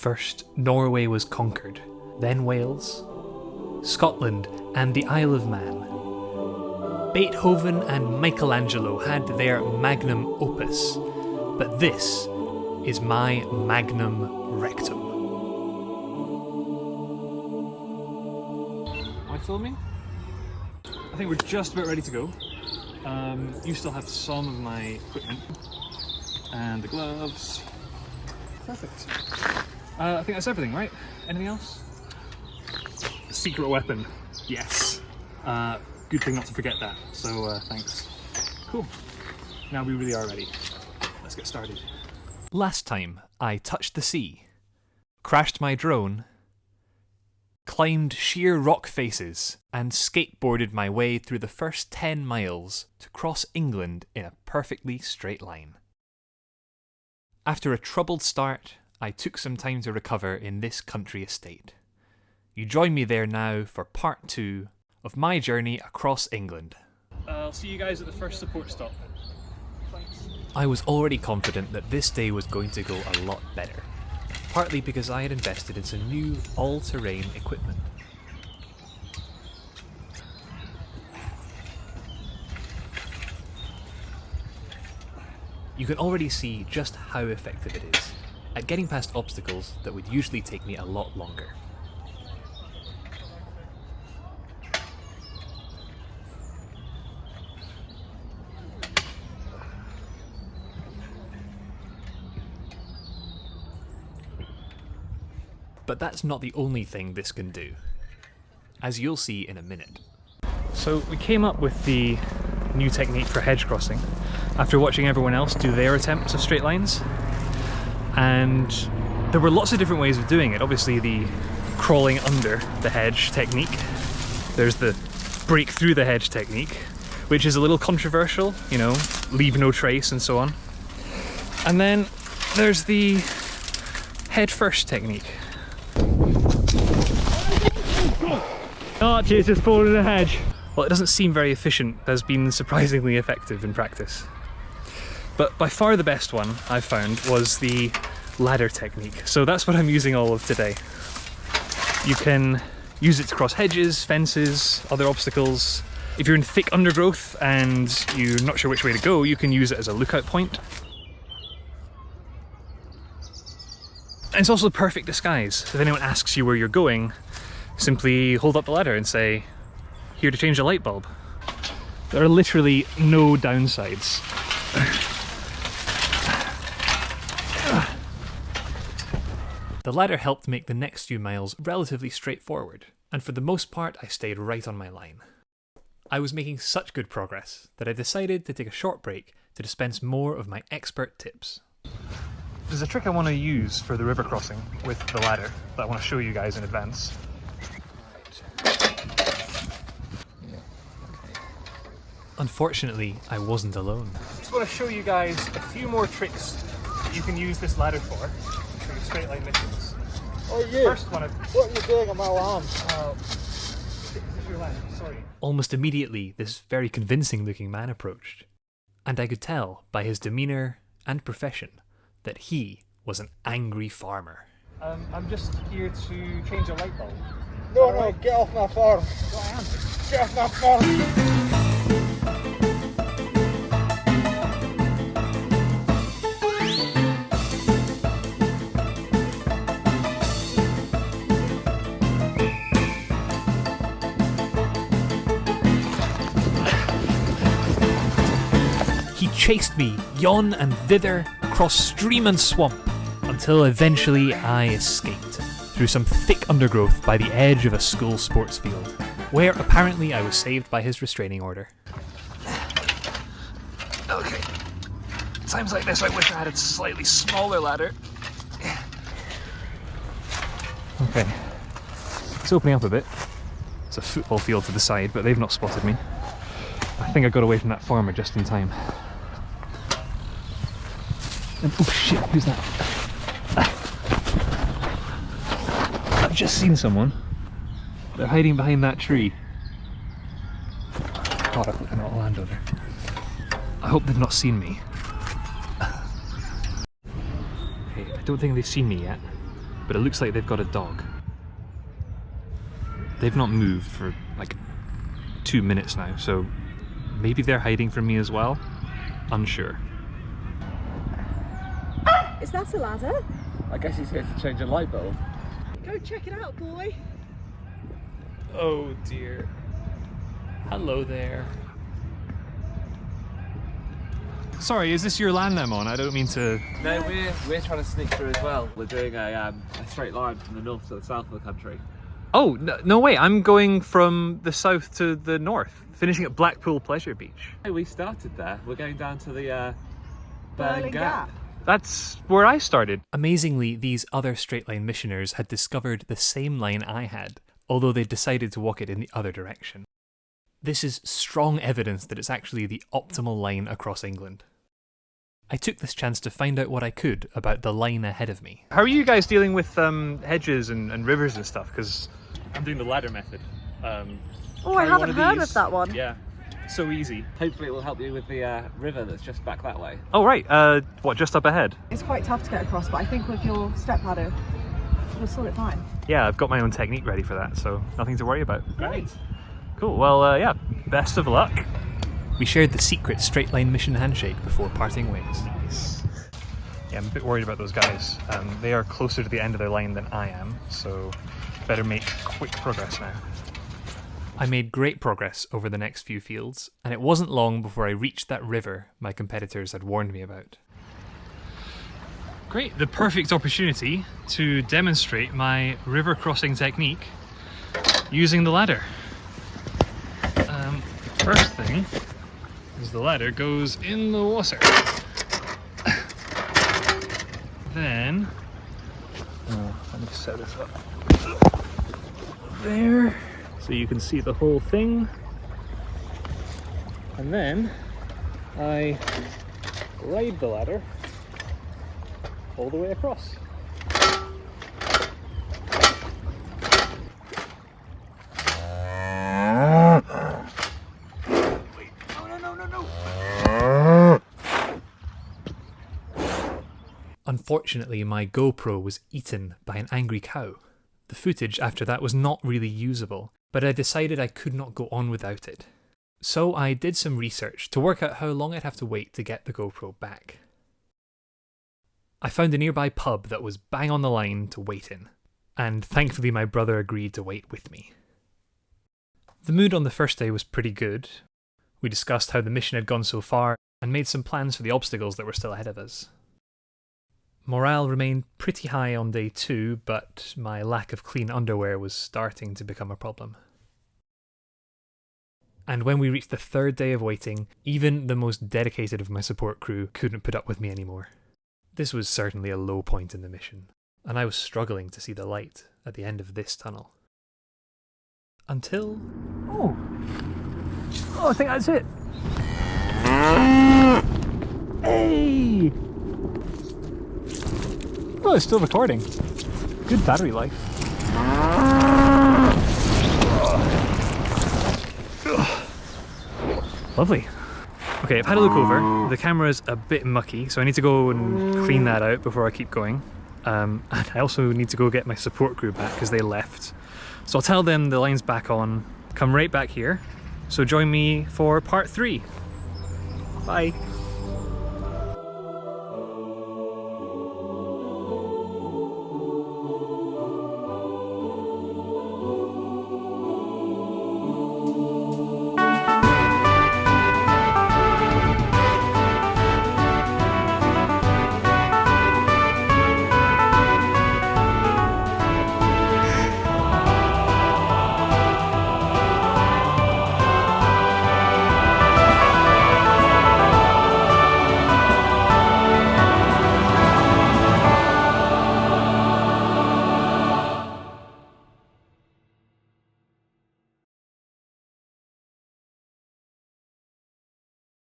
First, Norway was conquered, then Wales, Scotland and the Isle of Man. Beethoven and Michelangelo had their magnum opus, but this is my magnum rectum. Am I filming? I think we're just about ready to go. You still have some of my equipment and the gloves. Perfect. I think that's everything, right? Anything else? Secret weapon. Yes. Good thing not to forget that. So thanks. Cool. Now we really are ready. Let's get started. Last time I touched the sea, crashed my drone, climbed sheer rock faces, and skateboarded my way through the first 10 miles to cross England in a perfectly straight line. After a troubled start, I took some time to recover in this country estate. You join me there now for part 2 of my journey across England. I'll see you guys at the first support stop. Thanks. I was already confident that this day was going to go a lot better, partly because I had invested in some new all-terrain equipment. You can already see just how effective it is at getting past obstacles that would usually take me a lot longer. But that's not the only thing this can do, as you'll see in a minute. So we came up with the new technique for hedge crossing after watching everyone else do their attempts of straight lines, and there were lots of different ways of doing it. Obviously the crawling under the hedge technique, there's the break through the hedge technique, which is a little controversial, you know, leave no trace and so on. And then there's the head first technique. Archie has just fallen in a hedge. Well, it doesn't seem very efficient, but has been surprisingly effective in practice. But by far the best one I've found was the ladder technique. So that's what I'm using all of today. You can use it to cross hedges, fences, other obstacles. If you're in thick undergrowth and you're not sure which way to go, you can use it as a lookout point. And it's also a perfect disguise. If anyone asks you where you're going, simply hold up the ladder and say, "Here to change a light bulb." There are literally no downsides. The ladder helped make the next few miles relatively straightforward, and for the most part I stayed right on my line. I was making such good progress that I decided to take a short break to dispense more of my expert tips. There's a trick I want to use for the river crossing with the ladder that I want to show you guys in advance. Unfortunately, I wasn't alone. I just want to show you guys a few more tricks that you can use this ladder for your straight line missions. Oh, you! First one, what are you doing on my alarm? Is this your ladder? Sorry. Almost immediately, this very convincing looking man approached, and I could tell by his demeanour and profession that he was an angry farmer. I'm just here to change a light bulb. No, no, get off my farm. Well, I am. Get off my farm. He chased me yon and thither across stream and swamp until eventually I escaped through some thick undergrowth by the edge of a school sports field, where apparently I was saved by his restraining order. Okay, times like this I wish I had a slightly smaller ladder. Okay, it's opening up a bit. It's a football field to the side, but they've not spotted me. I think I got away from that farmer just in time. And, oh shit, who's that? I've just seen someone. They're hiding behind that tree. God, I hope they're not a landowner. I hope they've not seen me. Okay, I don't think they've seen me yet. but it looks like they've got a dog. They've not moved for like 2 minutes now, so maybe they're hiding from me as well? Unsure. Is that a ladder? I guess he's here to change a light bulb. Go check it out, boy. Oh dear. Hello there. Sorry, is this your land I'm on? I don't mean to... No, we're trying to sneak through as well. We're doing a straight line from the north to the south of the country. Oh, no way, I'm going from the south to the north, finishing at Blackpool Pleasure Beach. Hey, we started there. We're going down to the Burling Gap. That's where I started. Amazingly, these other straight line missioners had discovered the same line I had, although they decided to walk it in the other direction. This is strong evidence that it's actually the optimal line across England. I took this chance to find out what I could about the line ahead of me. How are you guys dealing with hedges and rivers and stuff? Because I'm doing the ladder method. Oh, I haven't heard of that one. Yeah, so easy. Hopefully it will help you with the river that's just back that way. Oh right, what, just up ahead? It's quite tough to get across, but I think with your step ladder, you'll sort it fine. Yeah, I've got my own technique ready for that, so nothing to worry about. Great. Cool, well yeah, best of luck. We shared the secret straight line mission handshake before parting ways. Nice. Yeah, I'm a bit worried about those guys. They are closer to the end of their line than I am, so better make quick progress now. I made great progress over the next few fields, and it wasn't long before I reached that river my competitors had warned me about. Great, the perfect opportunity to demonstrate my river crossing technique using the ladder. First thing is the ladder goes in the water. Then, let me set this up there so you can see the whole thing. And then I ride the ladder all the way across. Unfortunately, my GoPro was eaten by an angry cow. The footage after that was not really usable, but I decided I could not go on without it. So I did some research to work out how long I'd have to wait to get the GoPro back. I found a nearby pub that was bang on the line to wait in, and thankfully my brother agreed to wait with me. The mood on the first day was pretty good. We discussed how the mission had gone so far, and made some plans for the obstacles that were still ahead of us. Morale remained pretty high on day 2, but my lack of clean underwear was starting to become a problem. And when we reached the 3rd day of waiting, even the most dedicated of my support crew couldn't put up with me anymore. This was certainly a low point in the mission, and I was struggling to see the light at the end of this tunnel. Until... Oh, I think that's it. Hey! Oh, it's still recording. Good battery life. Lovely. Okay, I've had a look over. The camera's a bit mucky, so I need to go and clean that out before I keep going. And I also need to go get my support crew back because they left. So I'll tell them the line's back on, come right back here. So join me for part 3. Bye.